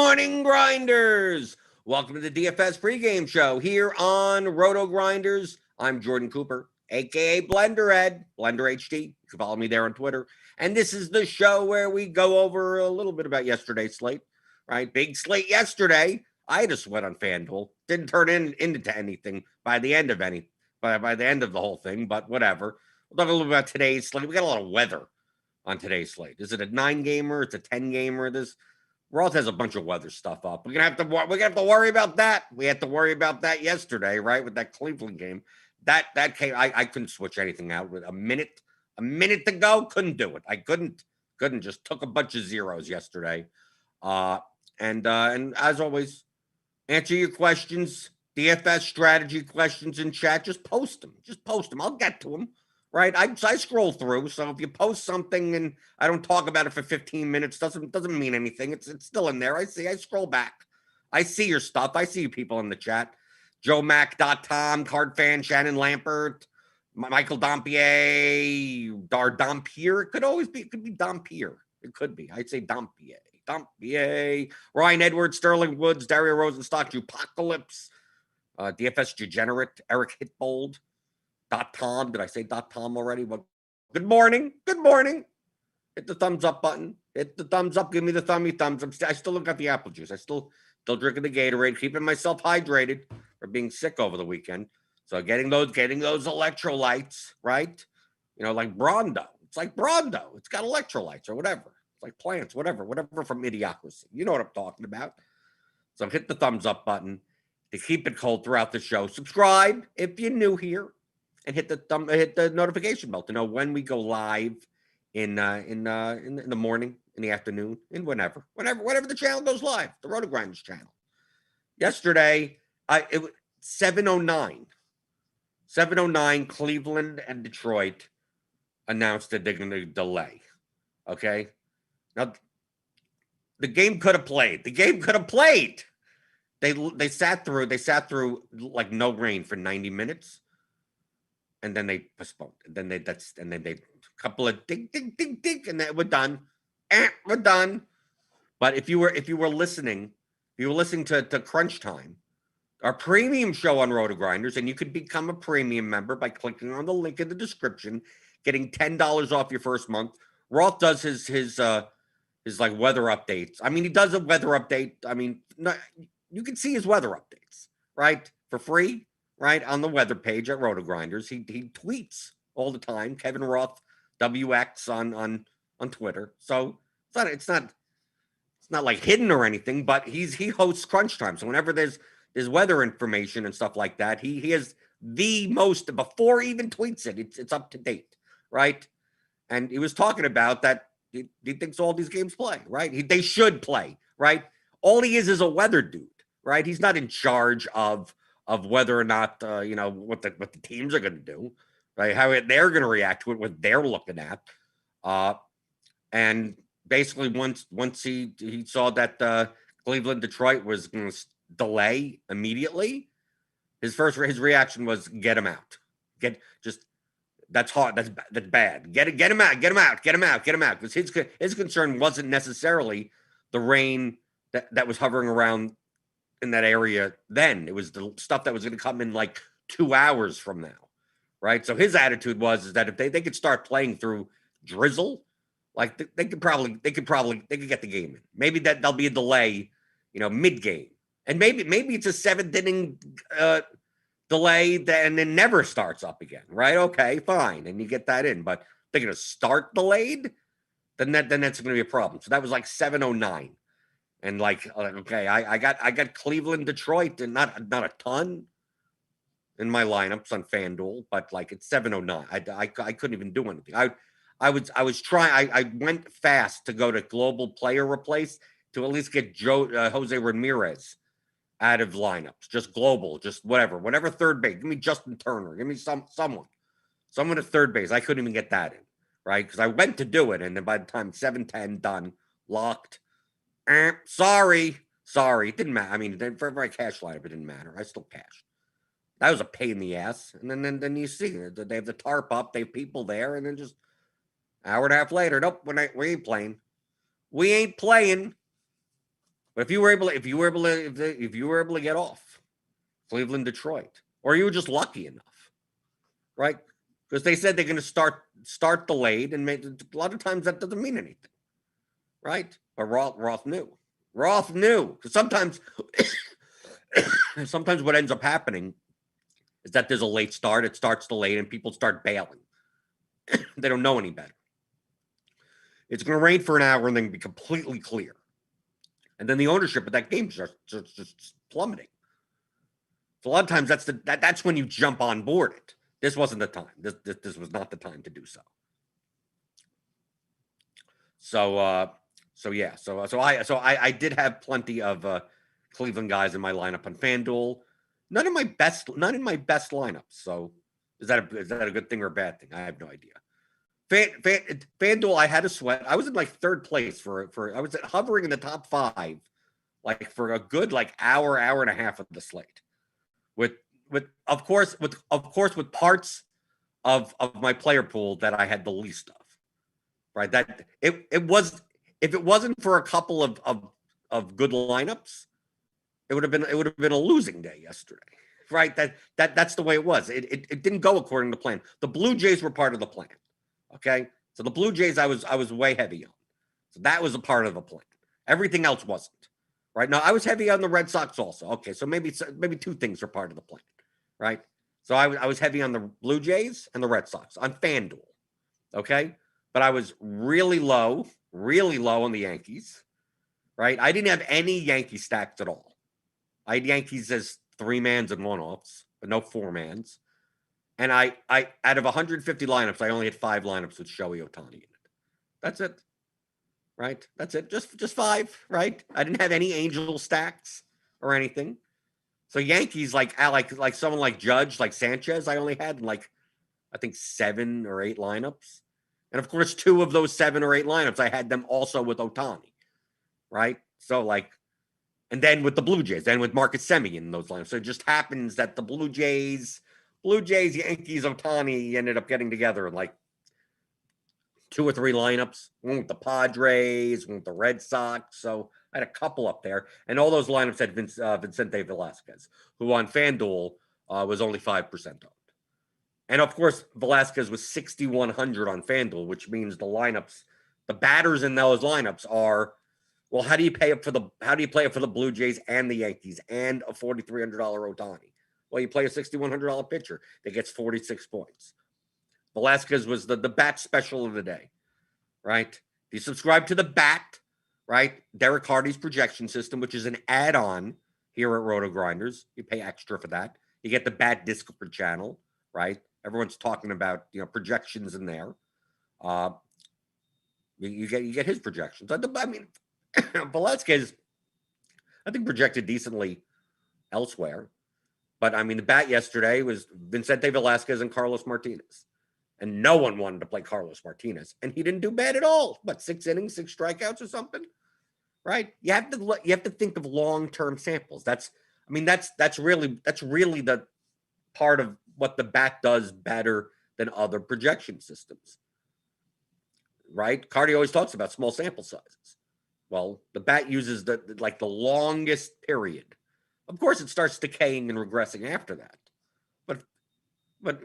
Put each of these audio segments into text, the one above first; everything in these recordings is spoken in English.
morning, Grinders. Welcome to the DFS pregame show here on RotoGrinders. I'm Jordan Cooper, a.k.a. Blender Ed, Blender HD. You can follow me there on Twitter. And this is the show where we go over a little bit about yesterday's slate, right? Big slate yesterday. I had a sweat on FanDuel. Didn't turn into anything by the end of by the end of the whole thing, but whatever. We'll talk a little bit about today's slate. We got a lot of weather on today's slate. Is it a 9-gamer? It's a 10-gamer. Roth has a bunch of weather stuff up. We're gonna have to worry about that. We had to worry about that yesterday, right? With that Cleveland game. That came. I couldn't switch anything out with a minute to go. Couldn't do it. I couldn't just took a bunch of zeros yesterday. And as always, answer your questions, DFS strategy questions in chat. Just post them. I'll get to them. Right, I scroll through. So if you post something and I don't talk about it for 15 minutes, doesn't mean anything. It's still in there. I scroll back. I see your stuff. I see you people in the chat. JoeMac.Tom, Card Fan, Shannon Lampert, Michael Dompier, Dompier. It could be Dompier. It could be. I'd say Dompier. Ryan Edwards, Sterling Woods, Dario Rosenstock, Apocalypse, DFS Degenerate, Eric Hitbold. .tom. Did I say .tom already? Well, good morning. Hit the thumbs up button. Hit the thumbs up. Give me the thumbs. I still got the apple juice. I still drinking the Gatorade, keeping myself hydrated for being sick over the weekend. So getting those electrolytes, right? You know, like Brondo. It's like Brondo. It's got electrolytes or whatever. It's like plants, whatever from Idiocracy. You know what I'm talking about. So hit the thumbs up button to keep it cold throughout the show. Subscribe if you're new here. And hit the notification bell to know when we go live in the morning, in the afternoon, in whenever the channel goes live, the RotoGrinders channel. Yesterday, it was 7:09, Cleveland and Detroit announced that they're going to delay. Okay, now the game could have played. They sat through like no rain for 90 minutes. And then they postponed. And then they couple of ding, and then we're done. We're done. But if you were listening to Crunch Time, our premium show on RotoGrinders, and you could become a premium member by clicking on the link in the description, getting $10 off your first month. Roth does his like weather updates. I mean, he does a weather update. I mean, you can see his weather updates, right? For free. Right on the weather page at RotoGrinders, he tweets all the time. Kevin Roth, WX on Twitter. So it's not like hidden or anything, but he hosts Crunch Time. So whenever there's weather information and stuff like that, he has the most before he even tweets it. It's up to date, right? And he was talking about that. He thinks all these games play, right? They should play, right? All he is a weather dude, right? He's not in charge of whether or not what the teams are going to do, right? How they're going to react to it, what they're looking at, and basically once he saw that Cleveland Detroit was going to delay immediately, his reaction was get him out, that's hard, that's bad, get him out, because his concern wasn't necessarily the rain that was hovering around in that area then. It was the stuff that was going to come in like 2 hours from now, right? So his attitude was that if they could start playing through drizzle, like they could get the game in. Maybe that there'll be a delay, mid game, and maybe it's a 7th inning delay and then never starts up again, right? Okay, fine, and you get that in, but they're going to start delayed, then that's going to be a problem. So that was like 7:09. And like, okay, I got Cleveland, Detroit, and not a ton in my lineups on FanDuel, but like it's 7:09. I couldn't even do anything. I was trying. I went fast to go to global player replace to at least get Jose Ramirez out of lineups. Just global, just whatever third base. Give me Justin Turner. Give me someone at third base. I couldn't even get that in, right? Because I went to do it, and then by the time 7:10 done, locked. Sorry. It didn't matter. I mean, for my cash lineup, it didn't matter. I still cashed. That was a pain in the ass. And then you see they have the tarp up, they have people there, and then just hour and a half later, nope, we ain't playing. We ain't playing. But if you were able to get off Cleveland, Detroit, or you were just lucky enough, right? Because they said they're going to start delayed, and a lot of times that doesn't mean anything, right? But Roth knew. Roth knew, because sometimes what ends up happening is that there's a late start. It starts delayed, and people start bailing. They don't know any better. It's going to rain for an hour and then be completely clear. And then the ownership of that game starts just plummeting. So a lot of times that's when you jump on board it. This wasn't the time. This was not the time to do so. So I did have plenty of Cleveland guys in my lineup on FanDuel. None in my best lineups. So is that a good thing or a bad thing? I have no idea. FanDuel, I had a sweat. I was in like third place for I was hovering in the top 5, like for a good like hour and a half of the slate. With parts of my player pool that I had the least of. Right. That it was, if it wasn't for a couple of good lineups, it would have been a losing day yesterday. Right. That's the way it was. It didn't go according to plan. The Blue Jays were part of the plan. Okay. So the Blue Jays I was way heavy on. So that was a part of the plan. Everything else wasn't. Right. Now I was heavy on the Red Sox also. Okay. So maybe 2 things are part of the plan. Right. So I was heavy on the Blue Jays and the Red Sox on FanDuel. Okay. But I was really low on the Yankees, right? I didn't have any Yankee stacks at all. I had Yankees as 3-mans and 1-offs, but no 4-mans. And I out of 150 lineups, I only had 5 lineups with Shohei Ohtani in it. That's it, right? That's it. Just 5, right? I didn't have any Angel stacks or anything. So Yankees, like someone like Judge, like Sanchez, I only had like I think 7 or 8 lineups. And of course, 2 of those 7 or 8 lineups, I had them also with Ohtani, right? So and then with the Blue Jays, then with Marcus Semien in those lineups. So it just happens that the Blue Jays, Yankees, Ohtani ended up getting together in like 2 or 3 lineups. One with the Padres, one with the Red Sox. So I had a couple up there. And all those lineups had Vicente Velasquez, who on FanDuel was only 5% owned. And of course, Velasquez was 6,100 on FanDuel, which means the batters in those lineups are, well, how do you play it for the Blue Jays and the Yankees and a $4,300 Ohtani? Well, you play a $6,100 pitcher that gets 46 points. Velasquez was the bat special of the day, right? If you subscribe to the bat, right, Derek Hardy's projection system, which is an add-on here at RotoGrinders, you pay extra for that. You get the bat Discord channel, right? Everyone's talking about projections in there. You get his projections. I mean, Velasquez, I think projected decently elsewhere, but I mean the bat yesterday was Vicente Velasquez and Carlos Martinez, and no one wanted to play Carlos Martinez, and he didn't do bad at all. What, 6 innings, 6 strikeouts or something, right? You have to think of long-term samples. That's really the part of what the bat does better than other projection systems, right? Cardi always talks about small sample sizes. Well, the bat uses the longest period. Of course, it starts decaying and regressing after that. But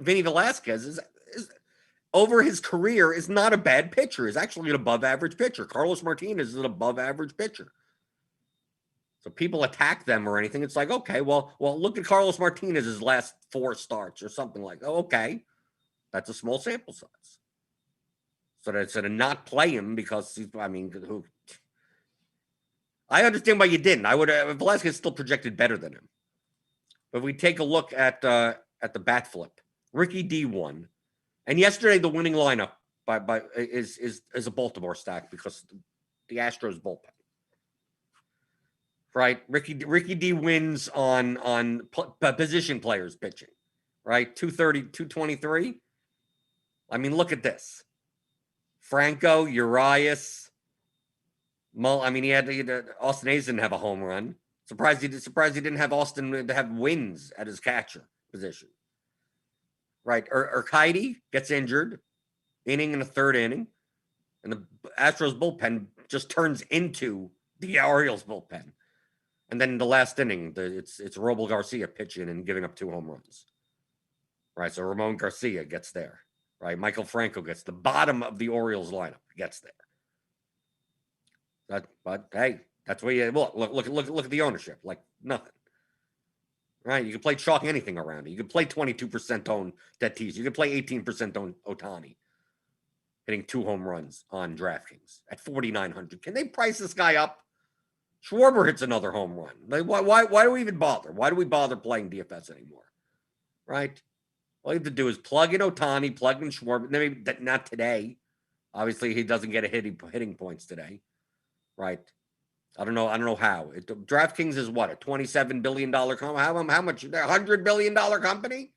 Vinny Velasquez is over his career is not a bad pitcher. Is actually an above-average pitcher. Carlos Martinez is an above-average pitcher. So people attack them or anything. It's like, okay, well, look at Carlos Martinez's last 4 starts or something like that. Oh, okay, that's a small sample size. So to not play him because I understand why you didn't. I would Velasquez still projected better than him. But we take a look at the bat flip. Ricky D won, and yesterday the winning lineup is a Baltimore stack because the Astros bullpen. Right, Ricky D wins on position players pitching, right? 230, 223. I mean, look at this: Franco, Urias. He had Austin Hayes didn't have a home run. Surprised he didn't have Austin to have wins at his catcher position. Right, Urquidy gets injured, inning in the 3rd inning, and the Astros bullpen just turns into the Orioles bullpen. And then in the last inning, it's Robel Garcia pitching and giving up 2 home runs. Right, so Ramon Garcia gets there. Right, Michael Franco gets the bottom of the Orioles lineup, gets there. But hey, that's where you look at the ownership, like nothing. Right, you can play chalk anything around it. You can play 22% on Tatis. You can play 18% on Ohtani, hitting 2 home runs on DraftKings at 4,900. Can they price this guy up? Schwarber hits another home run. Like, why do we even bother? Why do we bother playing DFS anymore? Right? All you have to do is plug in Ohtani, plug in Schwarber. Maybe not today. Obviously, he doesn't get a hitting points today. Right? I don't know how. DraftKings is what, a $27 billion company? How much? They're a $100 billion company?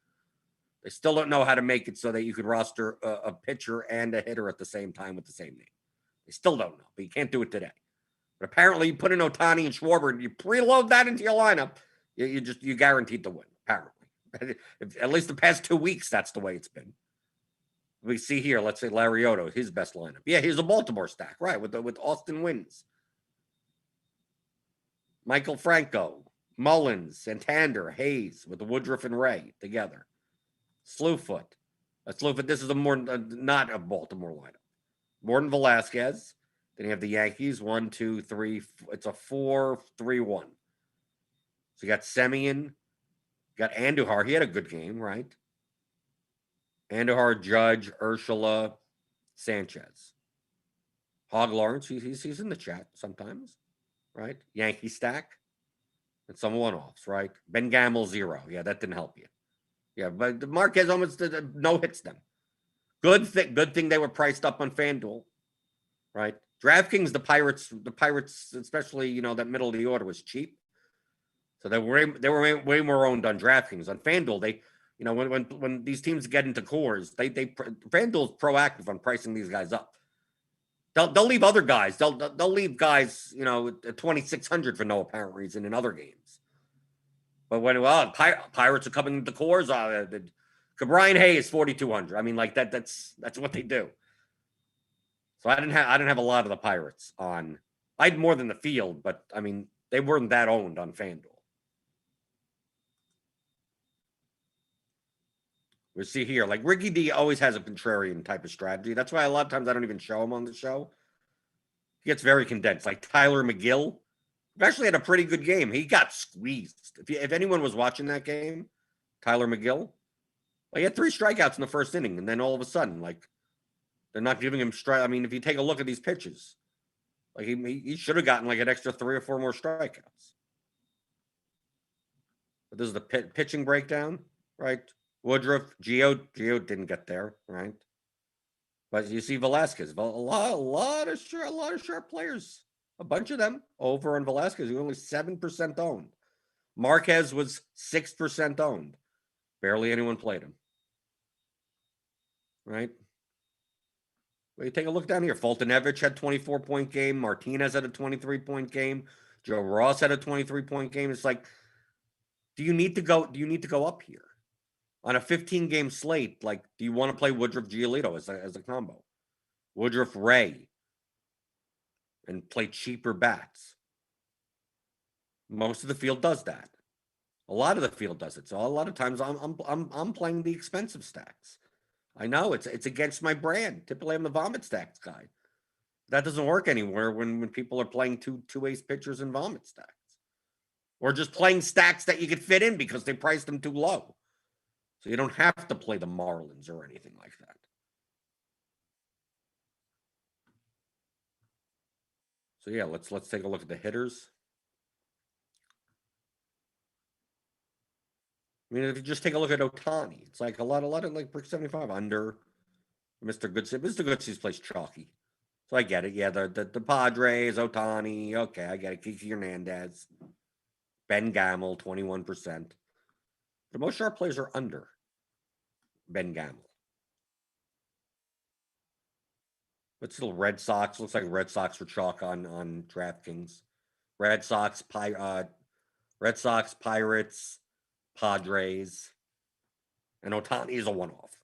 They still don't know how to make it so that you could roster a pitcher and a hitter at the same time with the same name. They still don't know, but you can't do it today. But apparently, you put in Ohtani and Schwarber, and you preload that into your lineup, you guaranteed to win. Apparently, at least the past 2 weeks, that's the way it's been. We see here, let's say Larioto, his best lineup. Yeah, he's a Baltimore stack, right? With Austin Wynns, Michael Franco, Mullins, Santander, Hayes, with the Woodruff and Ray together. Slewfoot. This is not a Baltimore lineup. Morton Velasquez. Then you have the Yankees. 1, 2, 3. It's a 4-3-1. So you got Semien. You got Andujar. He had a good game, right? Andujar, Judge, Urshela, Sanchez. Hog Lawrence. He's in the chat sometimes, right? Yankee stack. And some one-offs, right? Ben Gamel, 0. Yeah, that didn't help you. Yeah, but Marquez almost no hits them. Good thing they were priced up on FanDuel, right? DraftKings, the Pirates, especially that middle of the order was cheap, so they were way more owned on DraftKings. On FanDuel, they when these teams get into cores, FanDuel's proactive on pricing these guys up. They'll leave other guys. They'll leave guys at 2,600 for no apparent reason in other games. But when Pirates are coming into cores, Brian Hayes 4,200. I mean, like that's what they do. So I didn't have a lot of the Pirates on. I had more than the field, but I mean they weren't that owned on FanDuel. We see here, like Ricky D always has a contrarian type of strategy. That's why a lot of times I don't even show him on the show. He gets very condensed. Like Tyler McGill, actually had a pretty good game. He got squeezed. If anyone was watching that game, Tyler McGill, he had 3 strikeouts in the first inning, and then all of a sudden, like they're not giving him strike. I mean, if you take a look at these pitches, like he should have gotten like an extra 3 or 4 more strikeouts. But this is the pitching breakdown, right? Woodruff, Gio didn't get there, right? But you see Velasquez, a lot of sharp players, a bunch of them over on Velasquez, who only 7% owned. Marquez was 6% owned. Barely anyone played him, right? Well, you take a look down here. Fultonevich had 24-point game. Martinez had a 23-point game. Joe Ross had a 23-point game. It's like, do you need to go up here? On a 15-game slate, like, do you want to play Woodruff Giolito as a combo? Woodruff Ray and play cheaper bats. Most of the field does that. A lot of the field does it. So a lot of times I'm playing the expensive stacks. I know it's against my brand. Typically I'm the vomit stacks guy. That doesn't work anywhere when people are playing two ace pitchers and vomit stacks. Or just playing stacks that you could fit in because they priced them too low. So you don't have to play the Marlins or anything like that. So yeah, let's take a look at the hitters. I mean, if you just take a look at Ohtani, it's like a lot of like Brick 75 under. Mr. Goodsy's plays chalky. So I get it. Yeah, the Padres, Ohtani. Okay, I get it. Kiki Hernandez. Ben Gamel, 21%. The most sharp players are under Ben Gamel. But still, Red Sox. Looks like Red Sox for chalk on DraftKings. Red Sox, Pirates, Padres, and Ohtani is a one-off.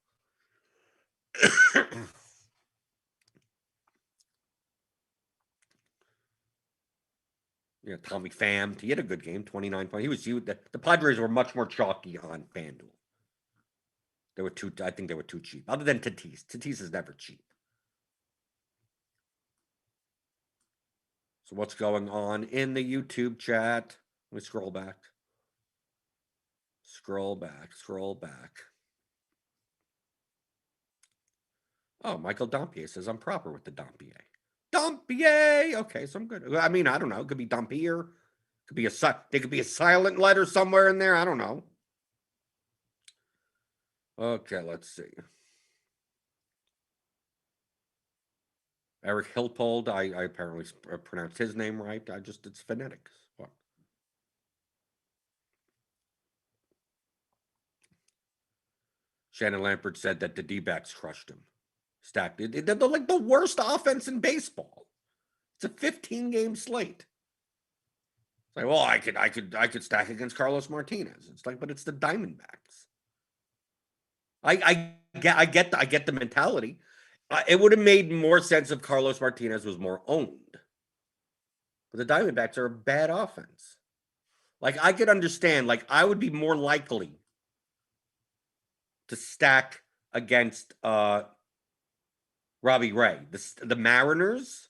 Tommy Pham. He had a good game, 29 points. The Padres were much more chalky on FanDuel. I think they were too cheap. Other than Tatis. Tatis is never cheap. So what's going on in the YouTube chat? Let me scroll back. Scroll back. Oh, Michael Dompier says I'm proper with the Dompier. Dompier! Okay, so I'm good. I mean, I don't know. It could be Dompier. There could be a silent letter somewhere in there. I don't know. Okay, let's see. Eric Hilpold, I apparently pronounced his name right. It's phonetics. What? Shannon Lampert said that the D-backs crushed him. Stacked. They're like the worst offense in baseball. It's a 15-game slate. It's like, well, I could stack against Carlos Martinez. It's like, but it's the Diamondbacks. I get the mentality. It would have made more sense if Carlos Martinez was more owned. But the Diamondbacks are a bad offense. Like, I could understand, like, I would be more likely to stack against Robbie Ray. The Mariners,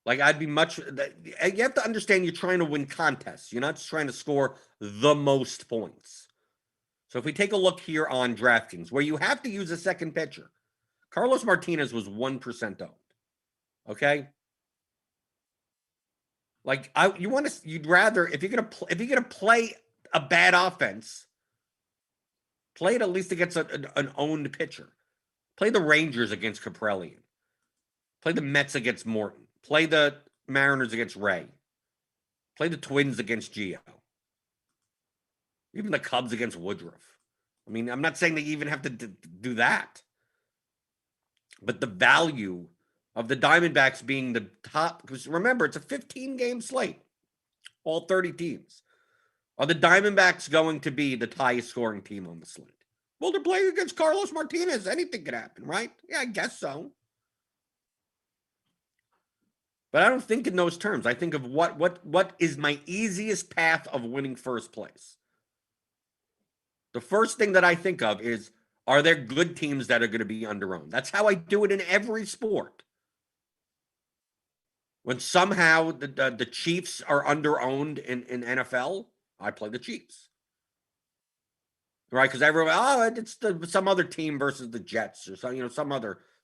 like, I'd be much. You have to understand you're trying to win contests. You're not just trying to score the most points. So if we take a look here on DraftKings, where you have to use a second pitcher, Carlos Martinez was 1% owned. Okay. Like, you'd rather, if you're gonna play a bad offense, play it at least against an owned pitcher. Play the Rangers against Kaprelian. Play the Mets against Morton. Play the Mariners against Ray. Play the Twins against Gio. Even the Cubs against Woodruff. I mean, I'm not saying they even have to do that. But the value of the Diamondbacks being the top, because remember, it's a 15-game slate, all 30 teams. Are the Diamondbacks going to be the highest scoring team on the slate? Well, they're playing against Carlos Martinez. Anything could happen, right? Yeah, I guess so. But I don't think in those terms. I think of what is my easiest path of winning first place. The first thing that I think of is, are there good teams that are going to be underowned? That's how I do it in every sport. When somehow the Chiefs are underowned in NFL, I play the Chiefs. Right? Because everyone, it's some other team versus the Jets, or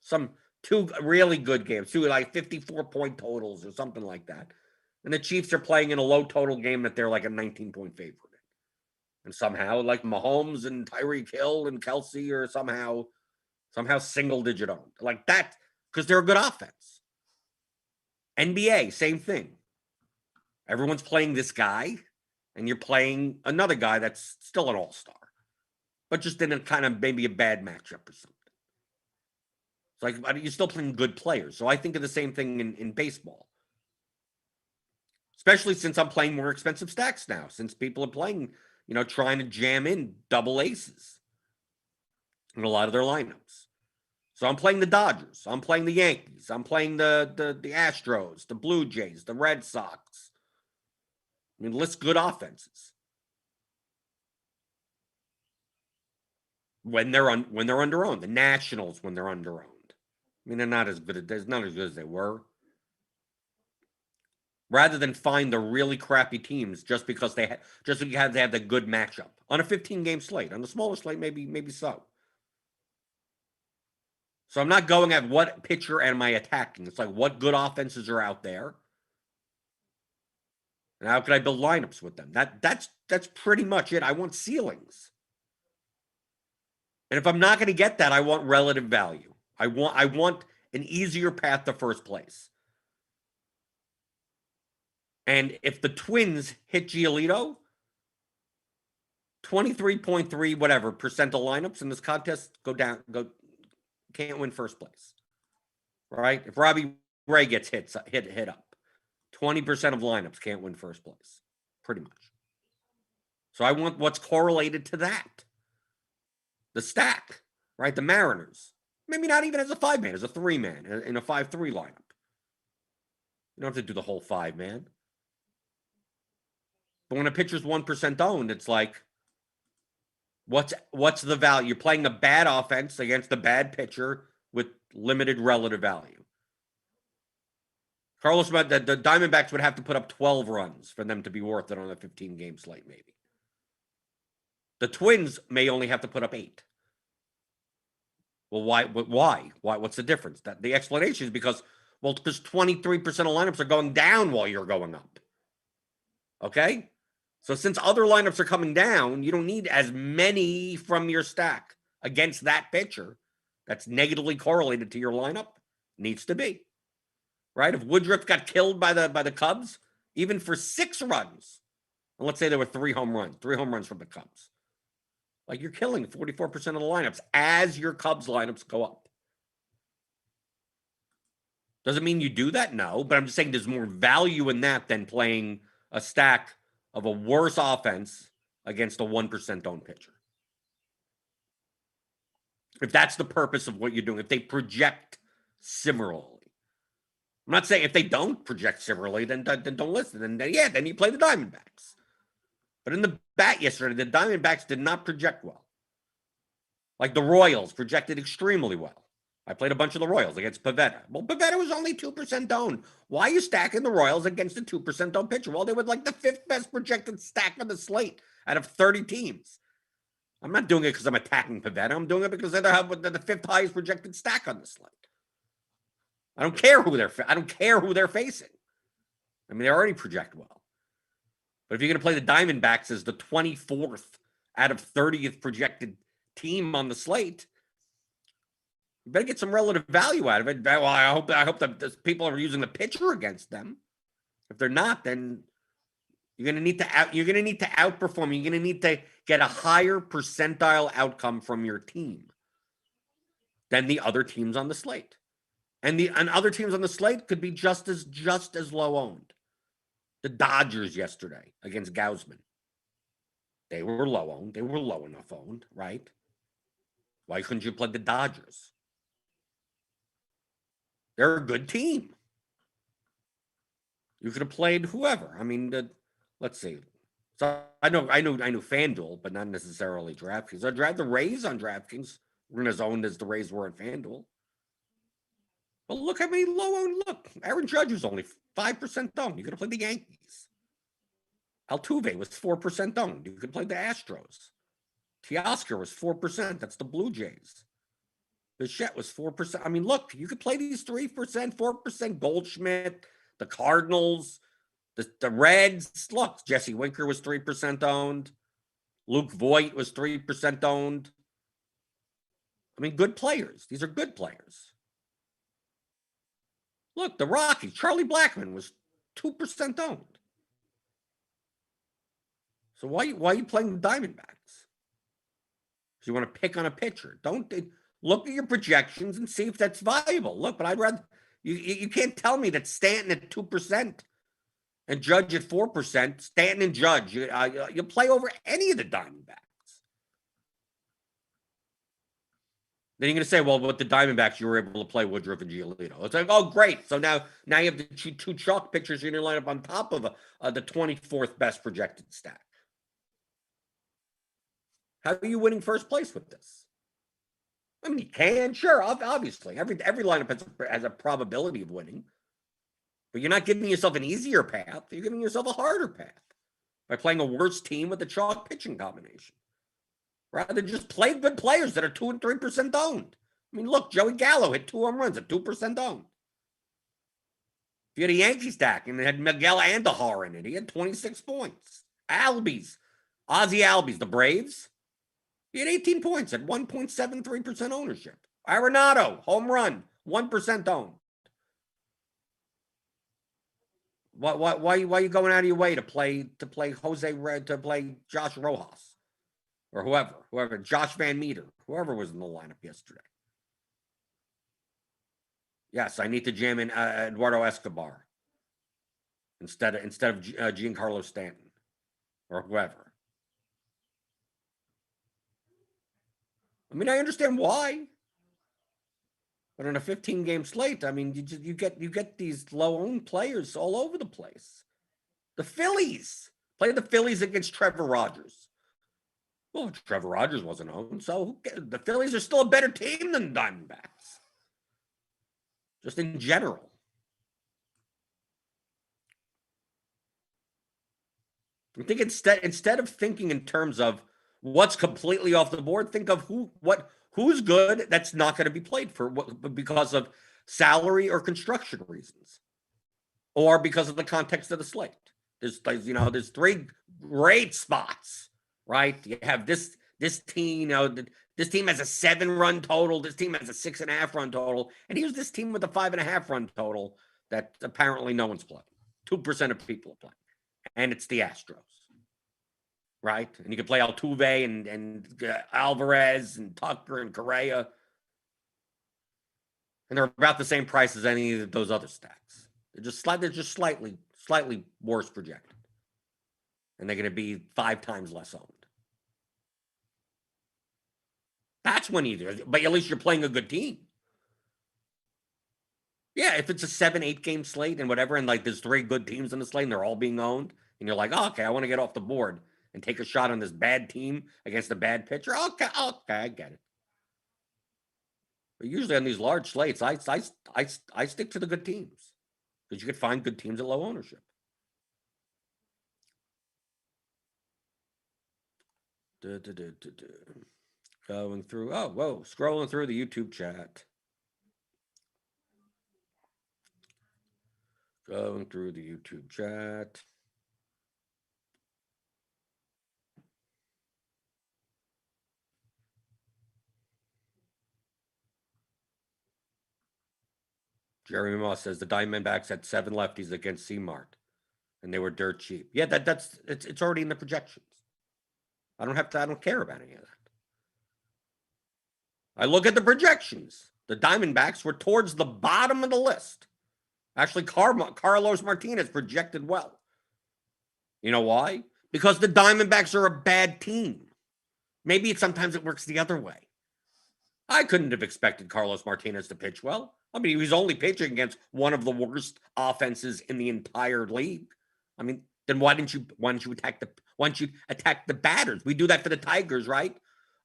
some two really good games, two like 54-point totals or something like that. And the Chiefs are playing in a low total game that they're like a 19-point favorite in. And somehow, like Mahomes and Tyreek Hill and Kelsey are somehow single-digit owned. Like that, because they're a good offense. NBA, same thing. Everyone's playing this guy, and you're playing another guy that's still an all-star, but just in a kind of maybe a bad matchup or something. It's like, you're still playing good players. So I think of the same thing in baseball. Especially since I'm playing more expensive stacks now, since people are playing, trying to jam in double aces in a lot of their lineups. So I'm playing the Dodgers. I'm playing the Yankees. I'm playing the Astros, the Blue Jays, the Red Sox. I mean, list good offenses. When they're underowned. The Nationals when they're underowned. I mean, they're not as good as they were. Rather than find the really crappy teams just because they have the good matchup on a 15-game slate. On the smaller slate, maybe so. So I'm not going at what pitcher am I attacking. It's like, what good offenses are out there, and how can I build lineups with them? That's pretty much it. I want ceilings, and if I'm not going to get that, I want relative value. I want an easier path to first place. And if the Twins hit Giolito, 23.3 whatever percent of lineups in this contest can't win first place. Right? If Robbie Ray gets hit up, 20% of lineups can't win first place. Pretty much. So I want what's correlated to that. The stack, right? The Mariners. Maybe not even as a 5-man, as a 3-man in a 5-3 lineup. You don't have to do the whole 5-man. So when a pitcher's 1% owned, it's like, what's the value? You're playing a bad offense against a bad pitcher with limited relative value. Carlos, the Diamondbacks would have to put up 12 runs for them to be worth it on a 15-game slate, maybe. The Twins may only have to put up 8. Well, why? What's the difference? The explanation is because 23% of lineups are going down while you're going up. Okay? So since other lineups are coming down, you don't need as many from your stack against that pitcher that's negatively correlated to your lineup. Needs to be. Right? If Woodruff got killed by the Cubs, even for 6 runs, and let's say there were 3 home runs from the Cubs, like you're killing 44% of the lineups as your Cubs lineups go up. Doesn't mean you do that, no, but I'm just saying there's more value in that than playing a stack of a worse offense against a 1% owned pitcher. If that's the purpose of what you're doing, if they project similarly. I'm not saying if they don't project similarly, then don't listen. Then you play the Diamondbacks. But in the bat yesterday, the Diamondbacks did not project well. Like the Royals projected extremely well. I played a bunch of the Royals against Pivetta. Well, Pivetta was only 2% owned. Why are you stacking the Royals against a 2% owned pitcher? Well, they were like the 5th best projected stack on the slate out of 30 teams. I'm not doing it because I'm attacking Pivetta. I'm doing it because they're the 5th highest projected stack on the slate. I don't care who they're facing. I mean, they already project well. But if you're going to play the Diamondbacks as the 24th out of 30th projected team on the slate, you better get some relative value out of it. Well, I hope that people are using the pitcher against them. If they're not, then you're going to need to outperform. You're going to need to get a higher percentile outcome from your team than the other teams on the slate. And other teams on the slate could be just as low owned. The Dodgers yesterday against Gausman. They were low owned. They were low enough owned, right? Why couldn't you play the Dodgers? They're a good team. You could have played whoever. I mean, let's see. So I knew FanDuel, but not necessarily DraftKings. I draft the Rays on DraftKings. We're as owned as the Rays were on FanDuel. But look how many low owned. Look, Aaron Judge was only 5% owned. You could have played the Yankees. Altuve was 4% owned. You could play the Astros. Teoscar was 4%. That's the Blue Jays. Bichette was 4%. I mean, look, you could play these 3%, 4%. Goldschmidt, the Cardinals, the Reds. Look, Jesse Winker was 3% owned. Luke Voigt was 3% owned. I mean, good players. These are good players. Look, the Rockies. Charlie Blackmon was 2% owned. So why are you playing the Diamondbacks? Because you want to pick on a pitcher. Don't look at your projections and see if that's valuable. Look, but I'd rather you can't tell me that Stanton at 2% and Judge at 4%. Stanton and Judge, you play over any of the Diamondbacks. Then you're going to say, well, with the Diamondbacks, you were able to play Woodruff and Giolito. It's like, oh, great. So now you have the 2 chalk pitchers in your lineup on top of the 24th best projected stack. How are you winning first place with this? I mean, you can, sure, obviously. Every lineup has a probability of winning. But you're not giving yourself an easier path. You're giving yourself a harder path by playing a worse team with a chalk pitching combination. Rather than just play good players that are 2 and 3% owned. I mean, look, Joey Gallo hit 2 home runs at 2% owned. If you had a Yankee stack and it had Miguel Andujar in it, he had 26 points. Ozzie Albies, the Braves, he had 18 points at 1.73% ownership. Arenado, home run, 1% owned. Why are you going out of your way to play Josh Rojas? Or whoever, Josh Van Meter, whoever was in the lineup yesterday. Yes, I need to jam in Eduardo Escobar instead of Giancarlo Stanton or whoever. I mean, I understand why, but on a 15-game slate, I mean, you get these low-owned players all over the place. The Phillies, Play the Phillies against Trevor Rogers. Well, Trevor Rogers wasn't owned, so the Phillies are still a better team than the Diamondbacks. Just in general. I think instead of thinking in terms of what's completely off the board, think of who's good that's not going to be played for because of salary or construction reasons, or because of the context of the slate. There's three great spots, right? You have this team, this team has a 7-run total. This team has a 6.5-run total. And here's this team with a 5.5-run total that apparently no one's playing. 2% of people are playing. And it's the Astros, right? And you can play Altuve and Alvarez and Tucker and Correa. And they're about the same price as any of those other stacks. They're just slightly worse projected. And they're going to be 5 times less owned. That's when you do it. But at least you're playing a good team. Yeah, if it's a 7-8 game slate and whatever, and like there's 3 good teams in the slate and they're all being owned, and you're like, oh, okay, I want to get off the board and take a shot on this bad team against a bad pitcher. Okay, I get it. But usually on these large slates, I stick to the good teams because you could find good teams at low ownership. Going through, scrolling through the YouTube chat. Going through the YouTube chat. Jeremy Moss says the Diamondbacks had 7 lefties against C-Mart, and they were dirt cheap. Yeah, it's already in the projections. I don't care about any of that. I look at the projections. The Diamondbacks were towards the bottom of the list. Actually, Carlos Martinez projected well. You know why? Because the Diamondbacks are a bad team. Maybe sometimes it works the other way. I couldn't have expected Carlos Martinez to pitch well. I mean, he was only pitching against one of the worst offenses in the entire league. I mean, then why didn't you attack the batters? We do that for the Tigers, right?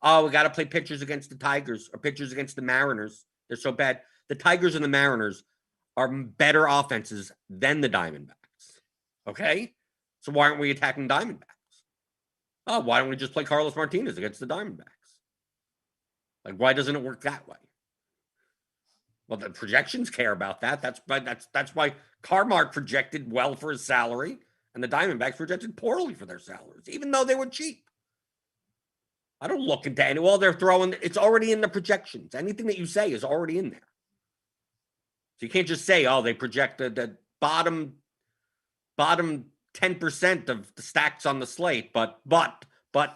Oh, we got to play pitchers against the Tigers or pitchers against the Mariners. They're so bad. The Tigers and the Mariners are better offenses than the Diamondbacks. Okay? So why aren't we attacking Diamondbacks? Oh, why don't we just play Carlos Martinez against the Diamondbacks? Like, why doesn't it work that way? Well, the projections care about that. That's why Carmark projected well for his salary, and the Diamondbacks projected poorly for their salaries, even though they were cheap. I don't look into any. Well, they're throwing. It's already in the projections. Anything that you say is already in there. So you can't just say, "Oh, they projected the bottom 10% of the stacks on the slate," but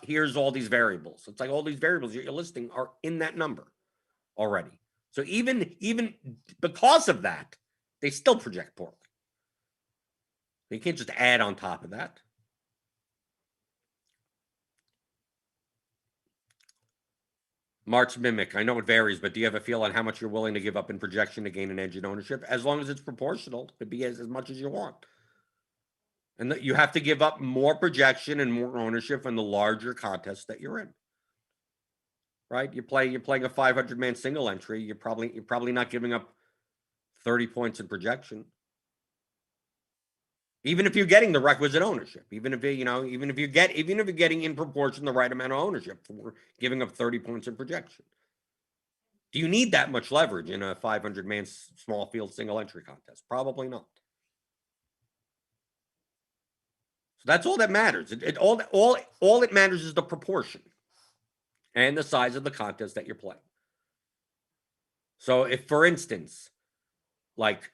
here's all these variables. It's like all these variables you're listing are in that number already. So even because of that, they still project poorly. You can't just add on top of that. March Mimic, I know it varies, but do you have a feel on how much you're willing to give up in projection to gain an edge in ownership? As long as it's proportional, it could be as much as you want. And you have to give up more projection and more ownership in the larger contest that you're in. Right? You're playing a 500-man single entry. You're probably not giving up 30 points in projection. Even if you're getting the requisite ownership, even if you're getting in proportion the right amount of ownership for giving up 30 points in projection. Do you need that much leverage in a 500-man small field single entry contest? Probably not. So that's all that matters. All it matters is the proportion and the size of the contest that you're playing. So if, for instance, like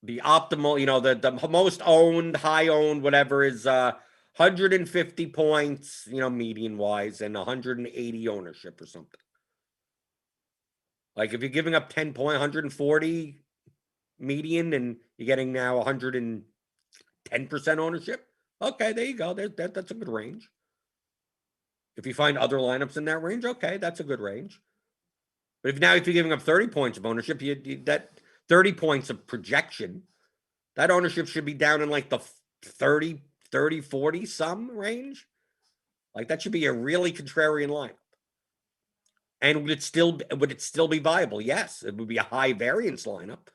the optimal, the most owned, high owned, whatever is 150 points, median wise, and 180 ownership or something. Like if you're giving up 140 median and you're getting now 110% ownership, okay, there you go. That's a good range. If you find other lineups in that range, okay, that's a good range. But if you're giving up 30 points of ownership, that 30 points of projection, that ownership should be down in like the 30 30, 40 some range. Like that should be a really contrarian lineup. And would it still be viable? Yes, it would be a high variance lineup.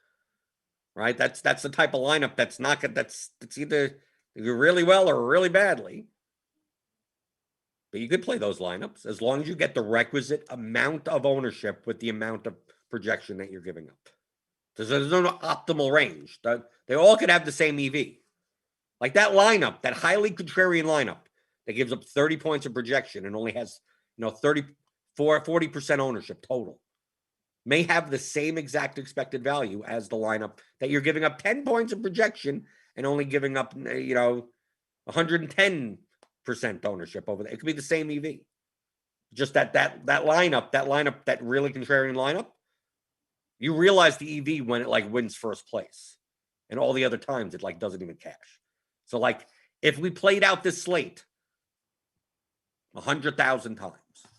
Right? That's the type of lineup that's not good. That's either really well or really badly. But you could play those lineups as long as you get the requisite amount of ownership with the amount of projection that you're giving up. There's no optimal range. They all could have the same EV. Like that lineup, that highly contrarian lineup that gives up 30 points of projection and only has 40% ownership total, may have the same exact expected value as the lineup that you're giving up 10 points of projection and only giving up 110% ownership over there. It could be the same EV. Just that lineup, that really contrarian lineup, you realize the EV when it like wins first place. And all the other times it like doesn't even cash. So like if we played out this slate 100,000 times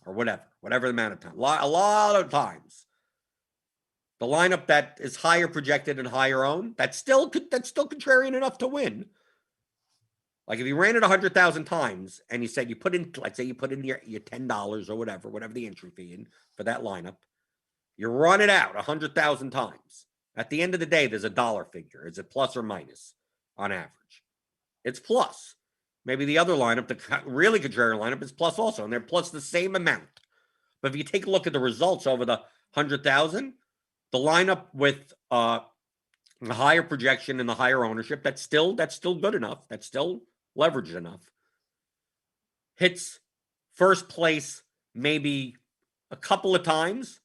or whatever the amount of time, a lot of times, the lineup that is higher projected and higher owned, that's still contrarian enough to win. Like if you ran it 100,000 times and you said you put in, let's say you put in your $10 or whatever the entry fee in for that lineup, you run it out 100,000 times. At the end of the day, there's a dollar figure. Is it plus or minus on average? It's plus. Maybe the other lineup, the really contrarian lineup, is plus also, and they're plus the same amount. But if you take a look at the results over the 100,000, the lineup with the higher projection and the higher ownership, that's still good enough. That's still leveraged enough. Hits first place maybe a couple of times,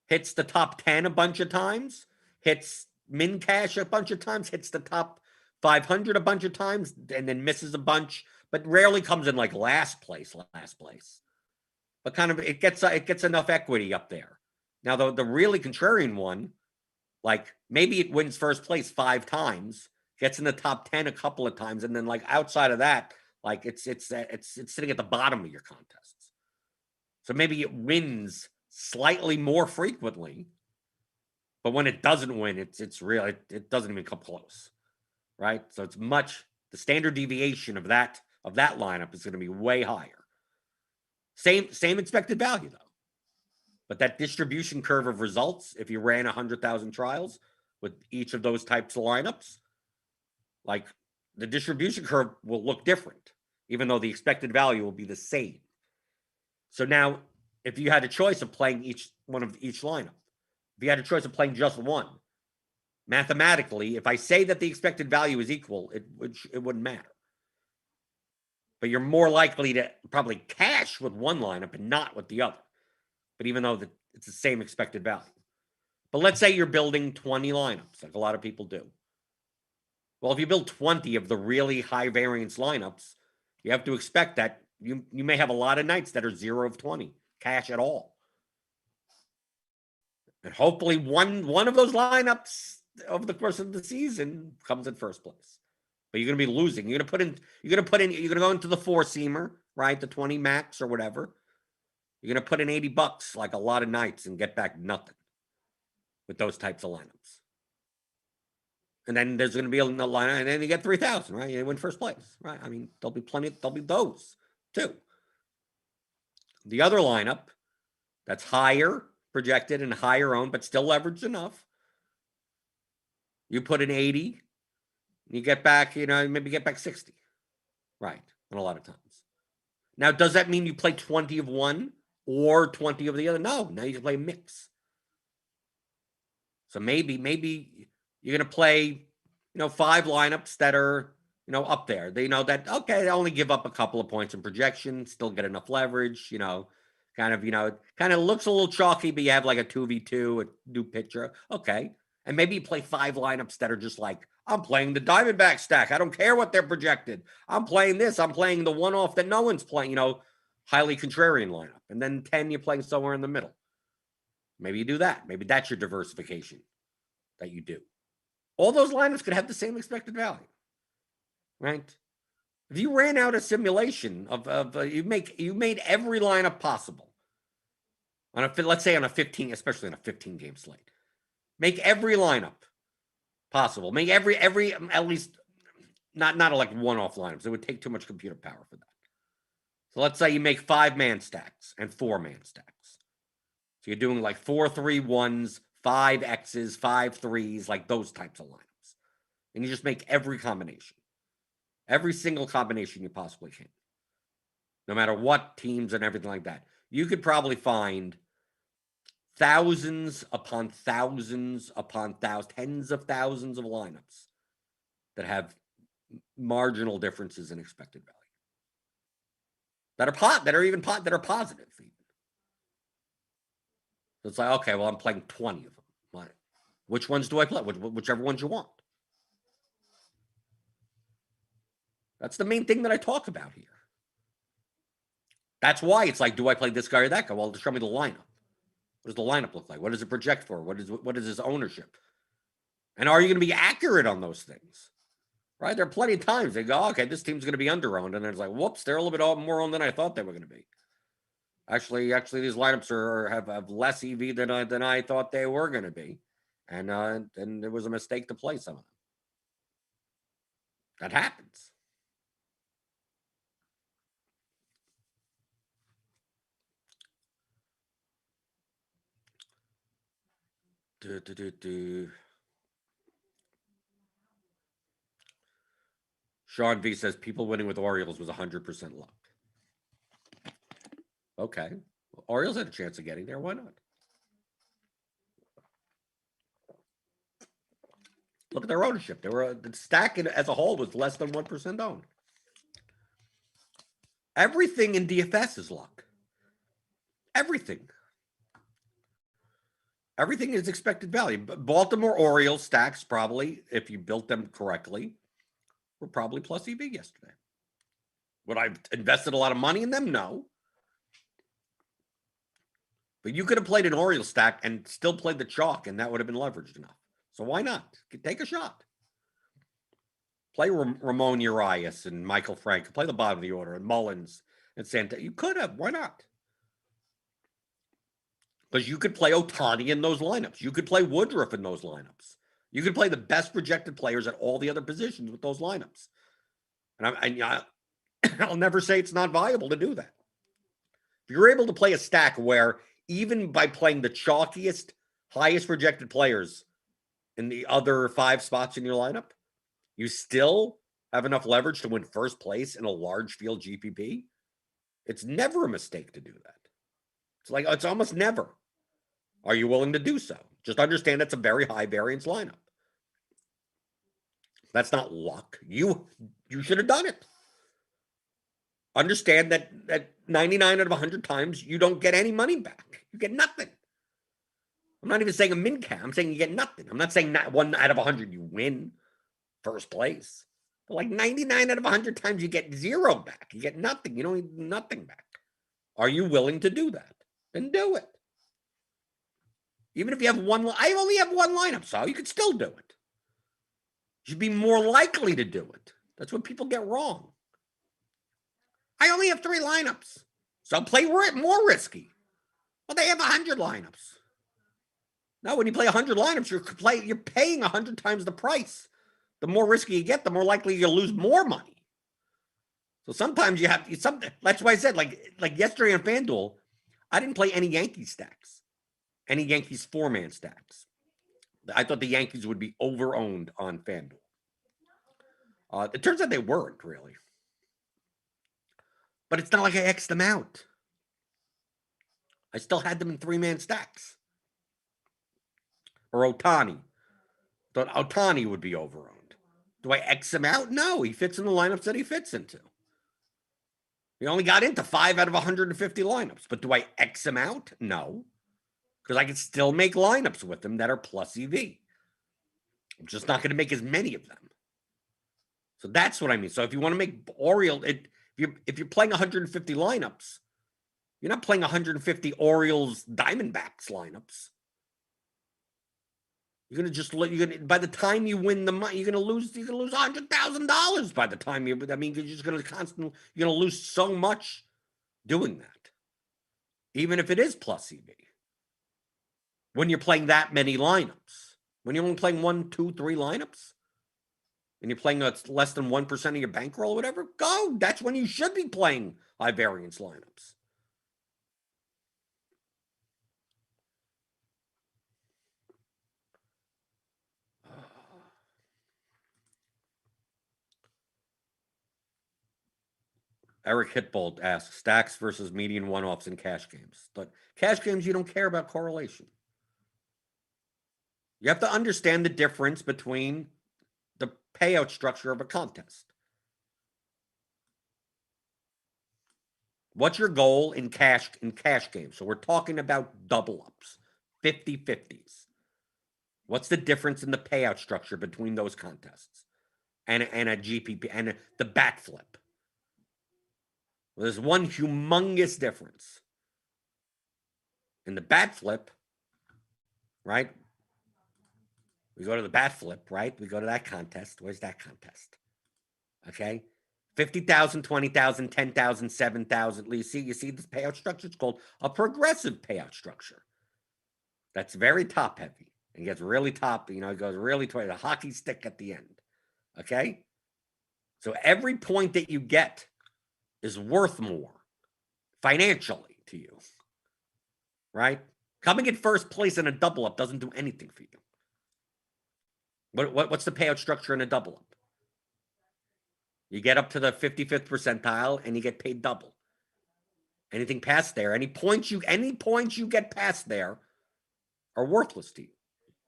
hits the top 10 a bunch of times, hits min cash a bunch of times, hits the top 500 a bunch of times, and then misses a bunch, but rarely comes in like last place. But kind of it gets enough equity up there. Now the really contrarian one, like maybe it wins first place 5 times, gets in the top 10 a couple of times, and then like outside of that, like it's sitting at the bottom of your contests. So maybe it wins slightly more frequently, but when it doesn't win, it's really it doesn't even come close, right? So it's the standard deviation of that lineup is going to be way higher. Same expected value though. But that distribution curve of results, if you ran 100,000 trials with each of those types of lineups, like the distribution curve will look different, even though the expected value will be the same. So now, if you had a choice of playing each lineup, if you had a choice of playing just one, mathematically, if I say that the expected value is equal, it wouldn't matter. But you're more likely to probably cash with one lineup and not with the other. But even though it's the same expected value. But let's say you're building 20 lineups, like a lot of people do. Well, if you build 20 of the really high variance lineups, you have to expect that you may have a lot of nights that are 0 of 20, cash at all. And hopefully one of those lineups over the course of the season comes in first place. But you're going to be losing. You're going to go into the 4-seamer, right? The 20 max or whatever. You're going to put in $80 like a lot of nights and get back nothing with those types of lineups. And then there's going to be a lineup, and then you get 3,000, right? You win first place, right? I mean, there'll be those too. The other lineup that's higher projected and higher owned, but still leveraged enough. You put in 80, you get back, maybe get back 60, right? And a lot of times. Now, does that mean you play 20 of one or 20 of the other? No, now you can play a mix. So maybe you're going to play, 5 lineups that are, up there. They know that, okay, they only give up a couple of points in projection, still get enough leverage, kind of looks a little chalky, but you have like a 2v2, a new pitcher. Okay. And maybe you play 5 lineups that are just like, I'm playing the Diamondback stack. I don't care what they're projected. I'm playing this. I'm playing the one-off that no one's playing, highly contrarian lineup. And then 10, you're playing somewhere in the middle. Maybe you do that. Maybe that's your diversification that you do. All those lineups could have the same expected value, right? If you ran out a simulation of you made every lineup possible on let's say on a 15, especially on a 15-game slate, make every lineup possible. Make every at least not like one-off lineups. It would take too much computer power for that. So let's say you make 5-man stacks and 4-man stacks. So you're doing like 4-3-1s, 5 X's, 5 3s, like those types of lineups. And you just make every combination. Every single combination you possibly can. No matter what teams and everything like that. You could probably find thousands upon thousands upon thousands, tens of thousands of lineups that have marginal differences in expected value. That are positive even. So it's like, okay, well, I'm playing 20 of them. Which ones do I play? Whichever ones you want. That's the main thing that I talk about here. That's why it's like, do I play this guy or that guy? Well, show me the lineup. What does the lineup look like? What does it project for? What is his ownership? And are you going to be accurate on those things? Right? There are plenty of times they go, okay, this team's going to be under-owned. And then it's like, whoops, they're a little bit more owned than I thought they were going to be. Actually, these lineups have less EV than I thought they were going to be. And it was a mistake to play some of them. That happens. Sean V says people winning with Orioles was 100% luck. Okay. Well, Orioles had a chance of getting there. Why not? Look at their ownership. The stack as a whole was less than 1% owned. Everything in DFS is luck. Everything. Everything is expected value. But Baltimore Orioles stacks probably, if you built them correctly, were probably plus EV yesterday. Would I have invested a lot of money in them? No. But you could have played an Orioles stack and still played the chalk, and that would have been leveraged enough. So why not? Take a shot. Play Ramon Urias and Michael Frank. Play the bottom of the order and Mullins and Santa. You could have. Why not? Because you could play Ohtani in those lineups. You could play Woodruff in those lineups. You could play the best projected players at all the other positions with those lineups. And I'll never say it's not viable to do that. If you're able to play a stack where even by playing the chalkiest, highest projected players in the other 5 spots in your lineup, you still have enough leverage to win first place in a large field GPP, it's never a mistake to do that. It's almost never. Are you willing to do so? Just understand it's a very high variance lineup. That's not luck. You should have done it. Understand that 99 out of 100 times you don't get any money back. You get nothing. I'm not even saying a min cap. I'm saying you get nothing. I'm not saying not 1 out of 100 you win first place. But like 99 out of 100 times you get 0 back. You get nothing. You don't get nothing back. Are you willing to do that? Then do it. Even if you have I only have 1 lineup, so you could still do it. You should be more likely to do it. That's what people get wrong. I only have 3 lineups, so play more risky. Well, they have 100 lineups. No, when you play 100 lineups, you're paying 100 times the price. The more risky you get, the more likely you'll lose more money. So sometimes you have something. That's why I said, like yesterday on FanDuel, I didn't play any Yankees stacks, any Yankees 4-man stacks. I thought the Yankees would be over-owned on FanDuel. It turns out they weren't really. But it's not like I X'd them out. I still had them in 3-man stacks. Or Ohtani. Thought Ohtani would be over-owned. Do I X him out? No, he fits in the lineups that he fits into. He only got into 5 out of 150 lineups. But do I X him out? No. Because I can still make lineups with him that are plus EV. I'm just not going to make as many of them. So that's what I mean. So if you want to make Orioles, if you're playing 150 lineups, you're not playing 150 Orioles Diamondbacks lineups. You're gonna by the time you win the money, you're gonna lose $100,000 by the time you're just gonna lose so much doing that. Even if it is plus EV. When you're playing that many lineups. When you're only playing 1, 2, 3 lineups. and you're playing less than 1% of your bankroll or whatever, go. That's when you should be playing high variance lineups. Eric Hitbold asks, stacks versus median one-offs in cash games. But cash games, you don't care about correlation. You have to understand the difference between the payout structure of a contest. What's your goal in cash games? So we're talking about double ups, 50-50s. What's the difference in the payout structure between those contests and a GPP and the bat flip? Well, there's one humongous difference. In the bat flip, right? We go to the bat flip, right? We go to that contest. Where's that contest? Okay. 50,000, 20,000, 10,000, 7,000. You see this payout structure? It's called a progressive payout structure. That's very top heavy. It gets really top, it goes really toward a hockey stick at the end. Okay? So every point that you get is worth more financially to you. Right? Coming in first place in a double up doesn't do anything for you. What's the payout structure in a double up? You get up to the 55th percentile and you get paid double. Anything past there, any points you get past there are worthless to you.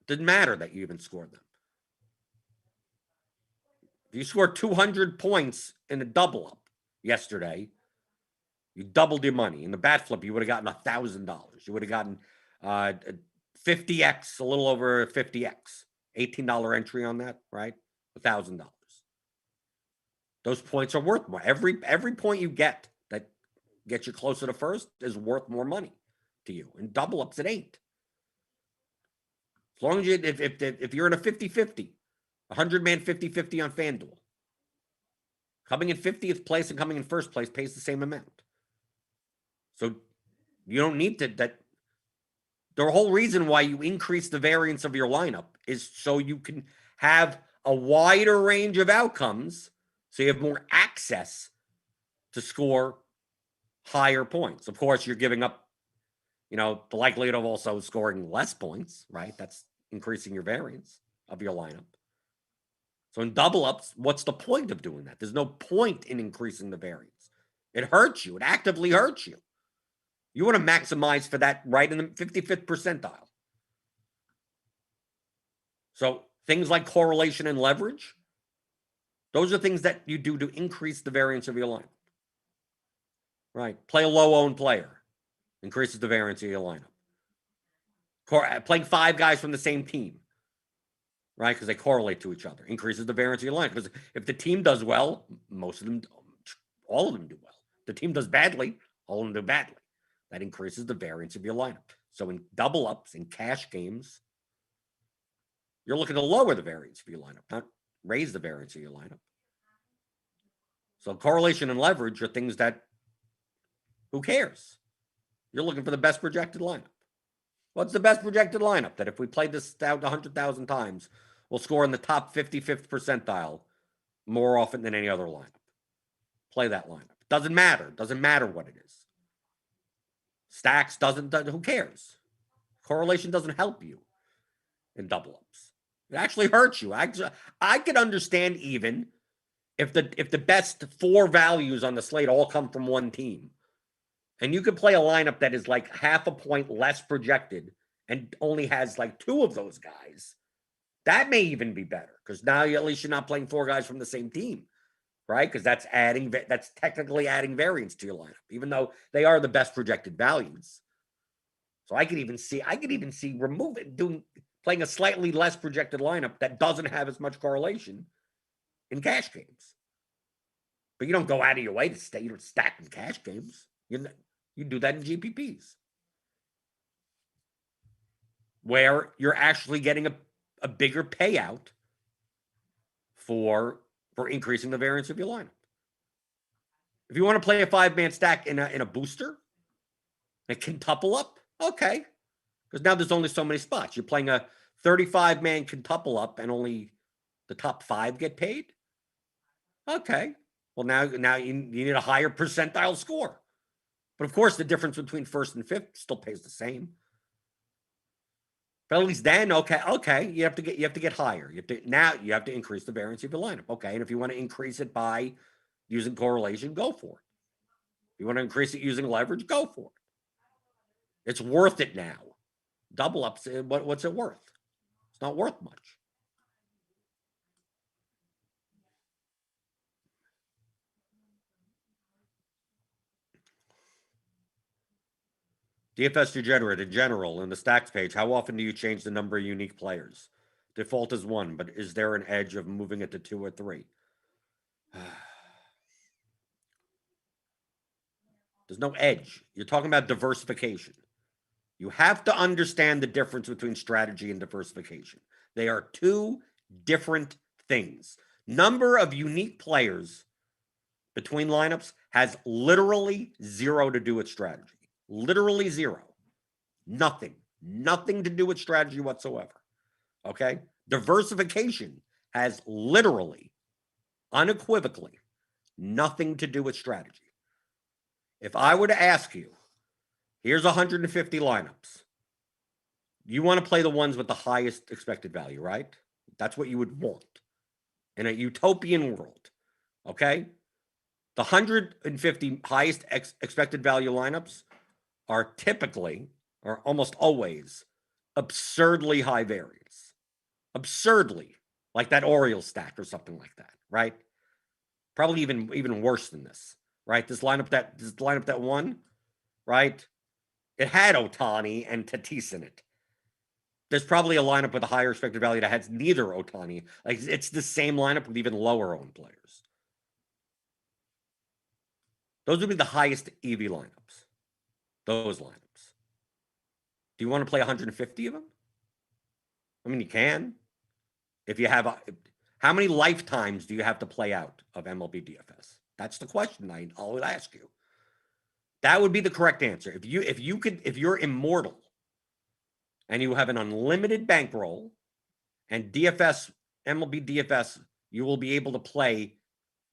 Didn't matter that you even scored them. If you scored 200 points in a double up yesterday, you doubled your money. In the bat flip, you would have gotten $1,000. You would have gotten 50x, a little over 50x. $18 entry on that, right? $1,000. Those points are worth more. Every point you get that gets you closer to first is worth more money to you. In double ups, it ain't. As long as if you're in a 50-50, 100-man 50-50 on FanDuel, coming in 50th place and coming in first place pays the same amount. So you don't need to. The whole reason why you increase the variance of your lineup is so you can have a wider range of outcomes, so you have more access to score higher points. Of course, you're giving up, the likelihood of also scoring less points, right? That's increasing your variance of your lineup. So in double ups, what's the point of doing that? There's no point in increasing the variance. It hurts you. It actively hurts you. You want to maximize for that right in the 55th percentile. So things like correlation and leverage, those are things that you do to increase the variance of your lineup. Right. Play a low-owned player. Increases the variance of your lineup. Playing 5 guys from the same team. Right? Because they correlate to each other. Increases the variance of your lineup. Because if the team does well, all of them do well. If the team does badly, all of them do badly. That increases the variance of your lineup. So in double ups, in cash games, you're looking to lower the variance of your lineup, not raise the variance of your lineup. So correlation and leverage are things that, who cares? You're looking for the best projected lineup. What's the best projected lineup? That if we played this out 100,000 times, we'll score in the top 55th percentile more often than any other lineup. Play that lineup. Doesn't matter. Doesn't matter what it is. Stacks who cares? Correlation doesn't help you in double ups. It actually hurts you. I could understand even if the best 4 values on the slate all come from one team. And you could play a lineup that is like half a point less projected and only has like 2 of those guys. That may even be better because now at least you're not playing 4 guys from the same team, right? Because that's technically adding variance to your lineup, even though they are the best projected values. So I could even see playing a slightly less projected lineup that doesn't have as much correlation in cash games. But you don't go out of your way to stack in cash games. You do that in GPPs, where you're actually getting a bigger payout for increasing the variance of your lineup. If you want to play a 5-man stack in a booster, it can tuple up, okay. Because now there's only so many spots. You're playing a 35-man quintuple up and only The top 5 get paid? Okay. Well, now you need a higher percentile score. But of course, the difference between first and fifth still pays the same. But at least then, okay, you have to get higher. You have to increase the variance of your lineup. Okay, and if you want to increase it by using correlation, go for it. If you want to increase it using leverage, go for it. It's worth it now. Double ups, what's it worth? It's not worth much. DFS Degenerate in general, in the stacks page, how often do you change the number of unique players? Default is 1, but is there an edge of moving it to 2 or 3? There's no edge. You're talking about diversification. You have to understand the difference between strategy and diversification. They are two different things. Number of unique players between lineups has literally zero to do with strategy. Literally zero. Nothing. Nothing to do with strategy whatsoever. Okay? Diversification has literally, unequivocally, nothing to do with strategy. If I were to ask you, here's 150 lineups. You want to play the ones with the highest expected value, right? That's what you would want in a utopian world. Okay? The 150 highest expected value lineups are typically, or almost always, absurdly high variance. Absurdly. Like that Orioles stack or something like that, right? Probably even worse than this, right? This lineup that won, right? It had Ohtani and Tatis in it. There's probably a lineup with a higher expected value that has neither Ohtani. Like, it's the same lineup with even lower owned players. Those would be the highest EV lineups. Those lineups. Do you want to play 150 of them? I mean, you can. If you have how many lifetimes do you have to play out of MLB DFS? That's the question I always ask you. That would be the correct answer. If you're immortal and you have an unlimited bankroll and DFS, MLB DFS, you will be able to play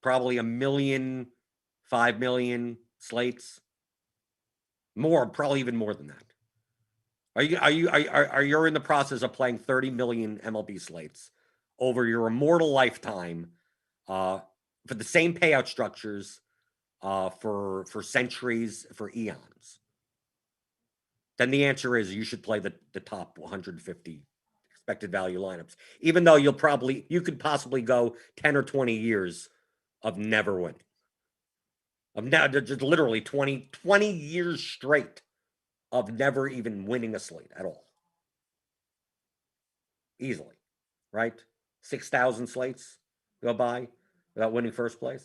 probably 1 million, 5 million slates. More, probably even more than that. Are you in the process of playing 30 million MLB slates over your immortal lifetime for the same payout structures for centuries, for eons? Then the answer is you should play the top 150 expected value lineups, even though you could possibly go 10 or 20 years of never winning. Of now, just literally 20 years straight of never even winning a slate at all. Easily, right? 6,000 slates go by without winning first place.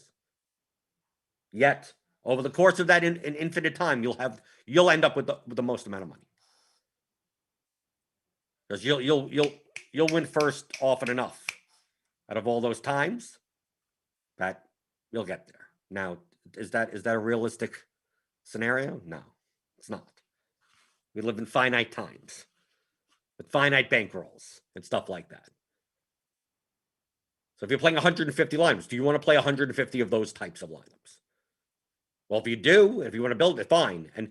Yet, over the course of that in infinite time, you'll end up with the most amount of money. Because you'll win first often enough out of all those times that you'll get there. Now, is that a realistic scenario? No, it's not. We live in finite times with finite bankrolls and stuff like that. So if you're playing 150 lineups, do you want to play 150 of those types of lineups? Well, if you do, if you want to build it, fine. And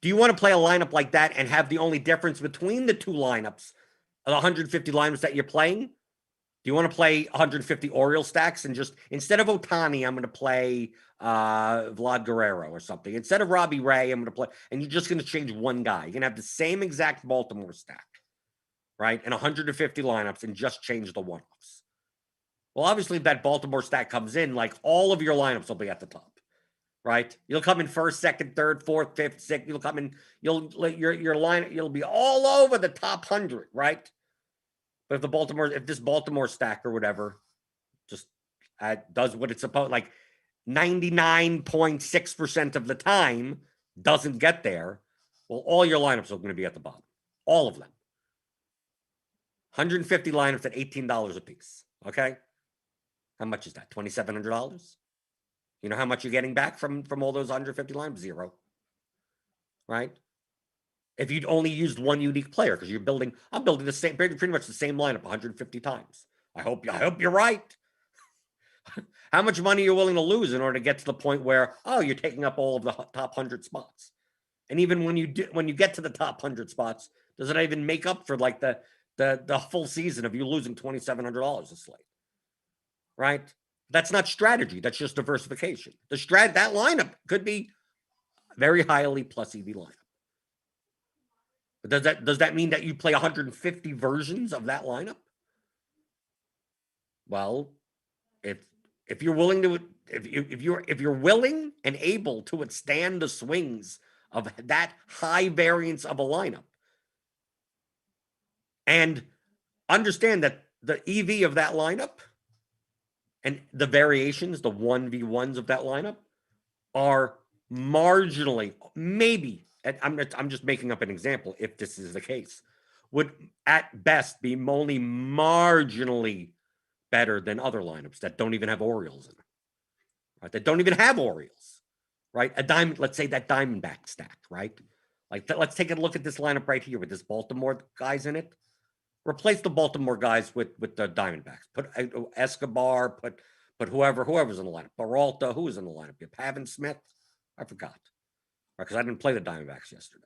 do you want to play a lineup like that and have the only difference between the two lineups, the 150 lineups that you're playing? Do you want to play 150 Oriole stacks and just, instead of Ohtani, I'm going to play Vlad Guerrero or something. Instead of Robbie Ray, I'm going to play, and you're just going to change one guy. You're going to have the same exact Baltimore stack, right? And 150 lineups and just change the one-offs. Well, obviously, if that Baltimore stack comes in, like, all of your lineups will be at the top, right? You'll come in first, second, third, fourth, fifth, sixth. You'll come in, your line, you'll be all over the top 100, right? But if this Baltimore stack or whatever just does what it's supposed, like 99.6% of the time doesn't get there, well, all your lineups are going to be at the bottom. All of them. 150 lineups at $18 a piece. Okay? How much is that? $2,700? You know how much you're getting back from all those 150 lineups? Zero. Right? If you'd only used one unique player, because I'm building the same, pretty much the same lineup 150 times. I hope you're right. How much money are you willing to lose in order to get to the point where, oh, you're taking up all of the top 100 spots? And even when you get to the top 100 spots, does it even make up for like the full season of you losing $2,700 a slate? Right? That's not strategy. That's just diversification. That lineup could be very highly plus EV lineup. But does that mean that you play 150 versions of that lineup? Well, if you're willing to, if you're willing and able to withstand the swings of that high variance of a lineup, and understand that the EV of that lineup and the variations, the 1v1s of that lineup, are marginally, maybe, I'm just making up an example if this is the case, would at best be only marginally better than other lineups that don't even have Orioles in them, right? That don't even have Orioles, right? Let's say that Diamondback stack, right? Like, let's take a look at this lineup right here with this Baltimore guys in it. Replace the Baltimore guys with the Diamondbacks. Put Escobar, put whoever's in the lineup. Peralta, who was in the lineup? Pavin Smith, I forgot, because I didn't play the Diamondbacks yesterday.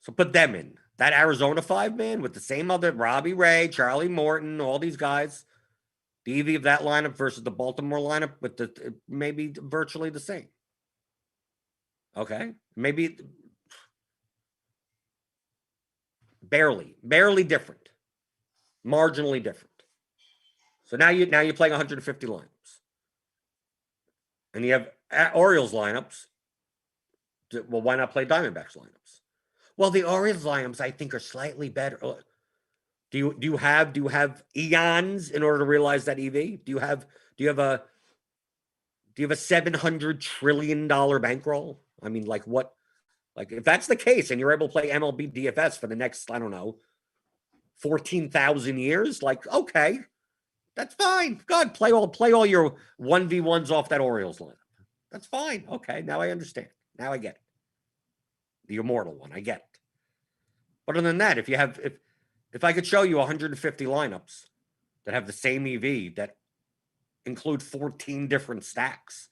So put them in. That Arizona 5-man with the same other Robbie Ray, Charlie Morton, all these guys. The EV of that lineup versus the Baltimore lineup with maybe virtually the same. Okay, maybe barely different, marginally different. So now you're playing 150 lineups, and you have Orioles lineups. Well, why not play Diamondbacks lineups? Well, the Orioles lineups I think are slightly better. Do you have eons in order to realize that EV? Do you have a $700 trillion bankroll? I mean, like what? Like if that's the case, and you're able to play MLB DFS for the next, I don't know, 14,000 years, like okay, that's fine. God, play all your 1v1s off that Orioles lineup. That's fine. Okay, now I understand. Now I get it. The immortal one, I get it. But other than that, if I could show you 150 lineups that have the same EV that include 14 different stacks,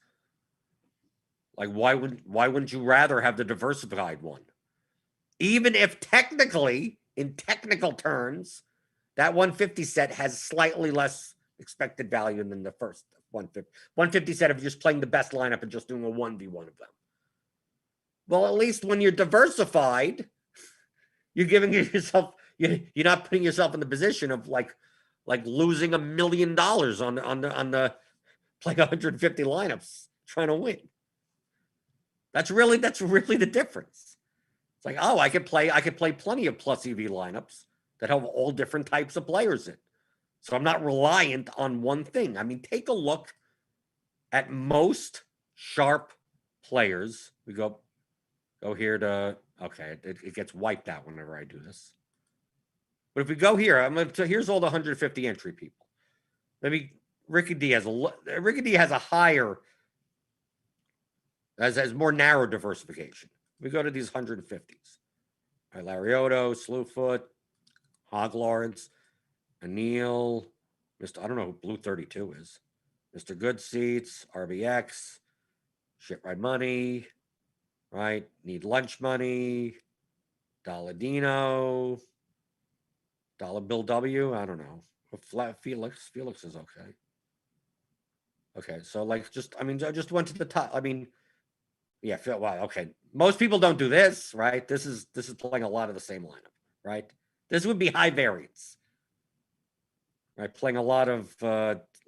like why wouldn't you rather have the diversified one? Even if technically, in technical terms, that 150 set has slightly less expected value than the first 150. 150 set of just playing the best lineup and just doing a 1v1 of them. Well, at least when you're diversified, you're giving yourself, you're not putting yourself in the position of like losing $1 million on the playing 150 lineups trying to win. That's really the difference. It's like, oh, I could play plenty of plus EV lineups that have all different types of players in. So I'm not reliant on one thing. I mean, take a look at most sharp players. We go here to, okay, it gets wiped out whenever I do this. But if we go here, here's all the 150 entry people. Maybe Ricky D has a higher, has more narrow diversification. We go to these 150s. All right, Larioto, Slewfoot, Hog Lawrence, Anil, Mr. I don't know who Blue 32 is. Mr. Good Seats, RBX, Shit Right Money, right? Need Lunch Money, Dolladino, Dollar Bill W. I don't know. Flat Felix is okay. Okay, so like I just went to the top. I mean, yeah, wow, okay. Most people don't do this, right? This is playing a lot of the same lineup, right? This would be high variance. Right, playing a lot of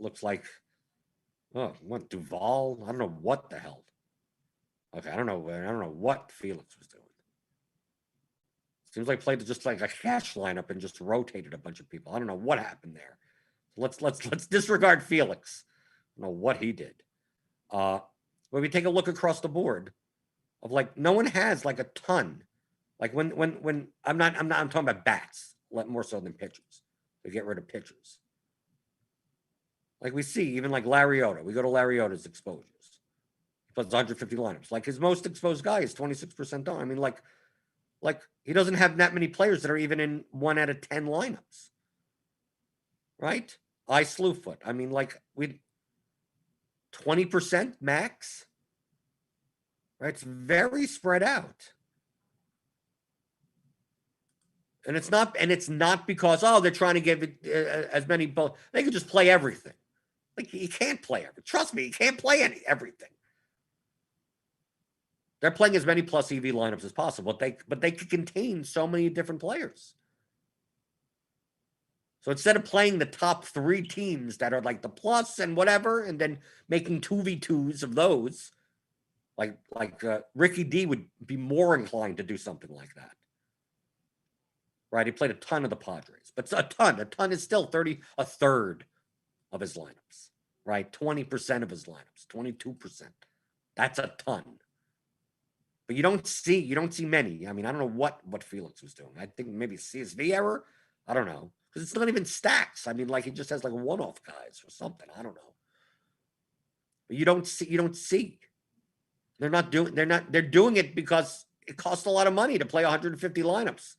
looks like what Duval? I don't know what the hell. Okay, I don't know what Felix was doing. Seems like played just like a cash lineup and just rotated a bunch of people. I don't know what happened there. Let's disregard Felix. I don't know what he did. When we take a look across the board of like no one has like a ton. Like when I'm talking about bats, more so than pitchers. To get rid of pitchers. Like we see, even like Lariotta. We go to Lariotta's exposures. He plays 150 lineups. Like his most exposed guy is 26% down. I mean, like he doesn't have that many players that are even in 1 out of 10 lineups. right? I slew foot. I mean, like we 20% max, right? It's very spread out. And it's not because, oh, they're trying to give it as many, they could just play everything. Like, you can't play everything. Trust me, you can't play everything. They're playing as many plus EV lineups as possible, but they could contain so many different players. So instead of playing the top 3 teams that are like the plus and whatever, and then making 2v2s of those, like Ricky D would be more inclined to do something like that. Right? He played a ton of the Padres, but a ton is still a third of his lineups, right? 20% of his lineups, 22%. That's a ton. But you don't see many. I mean, I don't know what Felix was doing. I think maybe CSV error. I don't know, because it's not even stacks. I mean, like, he just has like one-off guys or something. I don't know. But you don't see. They're doing it because it costs a lot of money to play 150 lineups.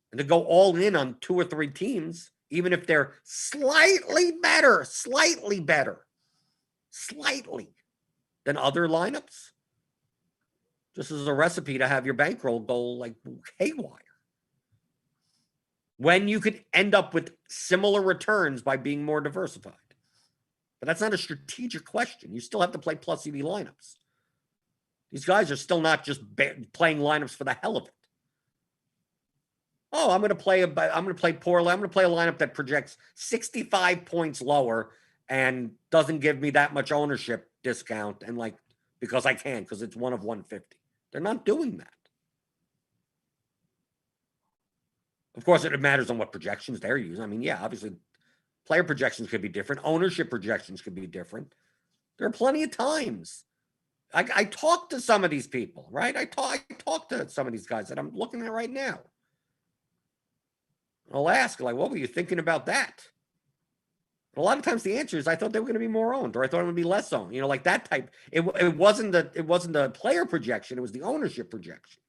And to go all in on 2 or 3 teams, even if they're slightly better than other lineups, just as a recipe to have your bankroll go like haywire. When you could end up with similar returns by being more diversified. But that's not a strategic question. You still have to play plus EV lineups. These guys are still not just playing lineups for the hell of it. Oh, I'm going to play poorly. I'm going to play a lineup that projects 65 points lower and doesn't give me that much ownership discount, and like, because I can, because it's 1 of 150. They're not doing that. Of course, it matters on what projections they're using. I mean, yeah, obviously, player projections could be different. Ownership projections could be different. There are plenty of times. I talk to some of these people, right? I talk to some of these guys that I'm looking at right now. I'll ask, like, what were you thinking about that? And a lot of times the answer is, I thought they were going to be more owned, or I thought it would be less owned. You know, like that type. It wasn't the player projection. It was the ownership projection.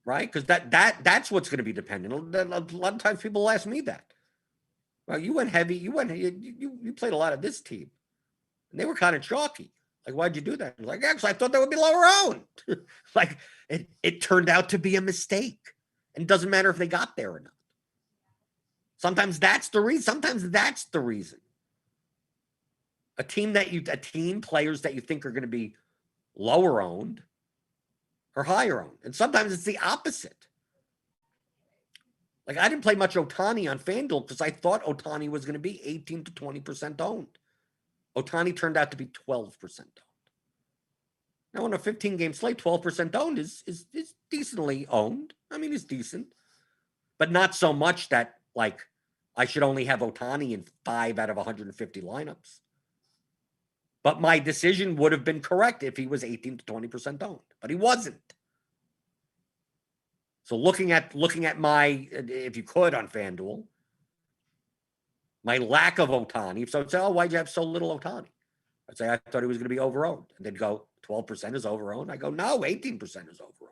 Right? Because that's what's going to be dependent. A lot of times people ask me that. Well, you went heavy. You played a lot of this team, and they were kind of chalky. Like, why'd you do that? Like, yeah, because I thought they would be lower owned. Like, it turned out to be a mistake, and it doesn't matter if they got there or not. Sometimes that's the reason. Sometimes that's the reason. Players that you think are going to be lower owned or higher owned, and sometimes it's the opposite. Like, I didn't play much Ohtani on FanDuel because I thought Ohtani was going to be 18 to 20% owned. Ohtani turned out to be 12% owned. Now, on a 15-game slate, 12% owned is decently owned. I mean, it's decent, but not so much that, like, I should only have Ohtani in 5 out of 150 lineups. But my decision would have been correct if he was 18 to 20% owned, but he wasn't. So looking at my, if you could, on FanDuel, my lack of Ohtani. So I'd say, oh, why'd you have so little Ohtani? I'd say, I thought he was going to be over-owned. And they'd go, 12% is over-owned. I go, no, 18% is over-owned.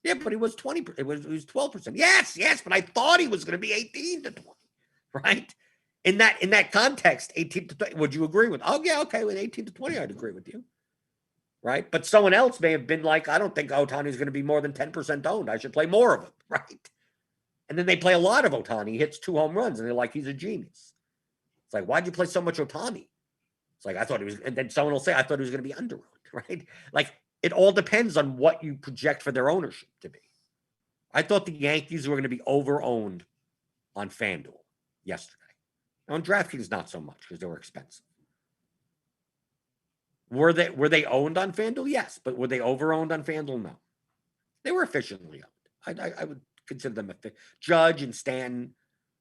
Yeah, but he was 20. It was 12%. Yes, but I thought he was going to be 18 to 20, right? In that context, 18 to 20, would you agree with? Oh, yeah, okay, with 18 to 20, I'd agree with you, right? But someone else may have been like, I don't think Ohtani is going to be more than 10% owned. I should play more of him, right? And then they play a lot of Ohtani. He hits 2 home runs, and they're like, he's a genius. It's like, why'd you play so much Ohtani? It's like, I thought he was, and then someone will say, I thought he was going to be under-owned, right? Like, it all depends on what you project for their ownership to be. I thought the Yankees were going to be over-owned on FanDuel yesterday. Now, on DraftKings, not so much because they were expensive. Were they owned on FanDuel? Yes, but were they over-owned on FanDuel? No. They were efficiently owned. I would consider them Judge and Stanton.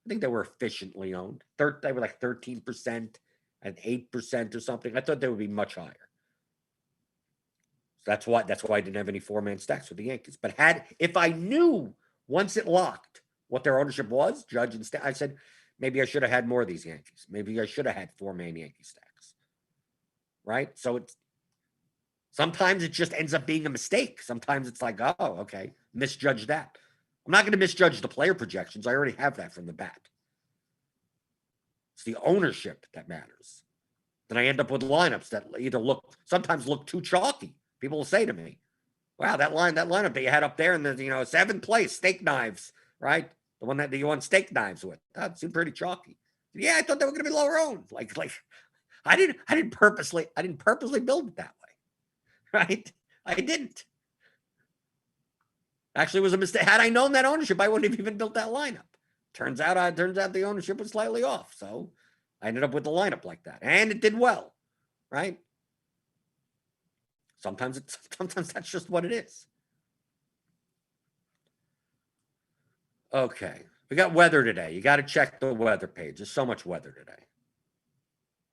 I think they were efficiently owned. They were like 13% and 8% or something. I thought they would be much higher. So that's why I didn't have any 4-man stacks with the Yankees. But if I knew once it locked what their ownership was, Judge and Stanton, I said, maybe I should have had more of these Yankees. Maybe I should have had 4-man Yankee stacks. Right? So sometimes it just ends up being a mistake. Sometimes it's like, oh, okay, misjudge that. I'm not going to misjudge the player projections. I already have that from the bat. It's the ownership that matters. Then I end up with lineups that sometimes look too chalky. People will say to me, wow, that lineup that you had up there in the 7th place, steak knives, right? The one that you won steak knives with. That seemed pretty chalky. Yeah, I thought they were going to be lower owned. Like I didn't purposely build it that way, right? I didn't. Actually, it was a mistake. Had I known that ownership, I wouldn't have even built that lineup. Turns out the ownership was slightly off, so I ended up with the lineup like that, and it did well, right? Sometimes that's just what it is. Okay, we got weather today. You got to check the weather page. There's so much weather today.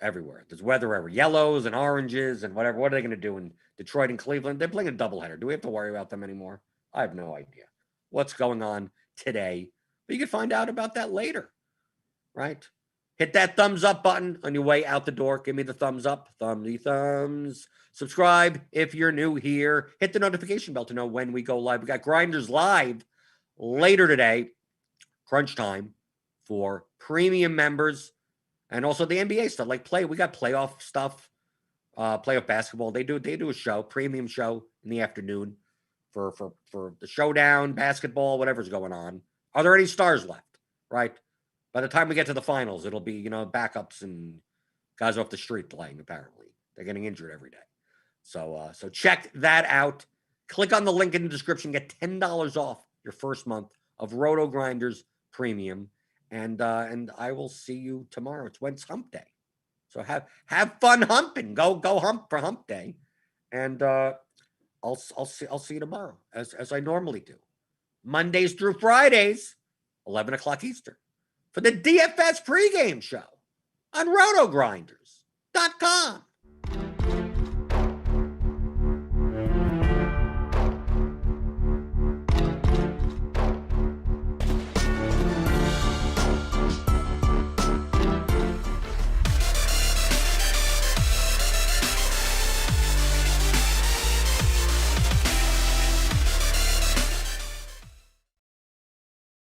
Everywhere. There's weather everywhere. Yellows and oranges and whatever. What are they going to do in Detroit and Cleveland? They're playing a doubleheader. Do we have to worry about them anymore? I have no idea what's going on today. But you can find out about that later, right? Hit that thumbs up button on your way out the door. Give me the thumbs up. Thumbs. Subscribe if you're new here. Hit the notification bell to know when we go live. We got Grinders live later today. Crunch time for premium members. And also the NBA stuff, we got playoff stuff, playoff basketball. They do a show, premium show in the afternoon for the showdown, basketball, whatever's going on. Are there any stars left? Right? By the time we get to the finals, it'll be backups and guys off the street playing. Apparently, they're getting injured every day. So check that out. Click on the link in the description. Get $10 off your first month of RotoGrinders Premium. And I will see you tomorrow. It's hump day. So have fun humping. Go hump for hump day. And I'll see you tomorrow as I normally do. Mondays through Fridays, 11 o'clock Eastern, for the DFS pregame show on RotoGrinders.com.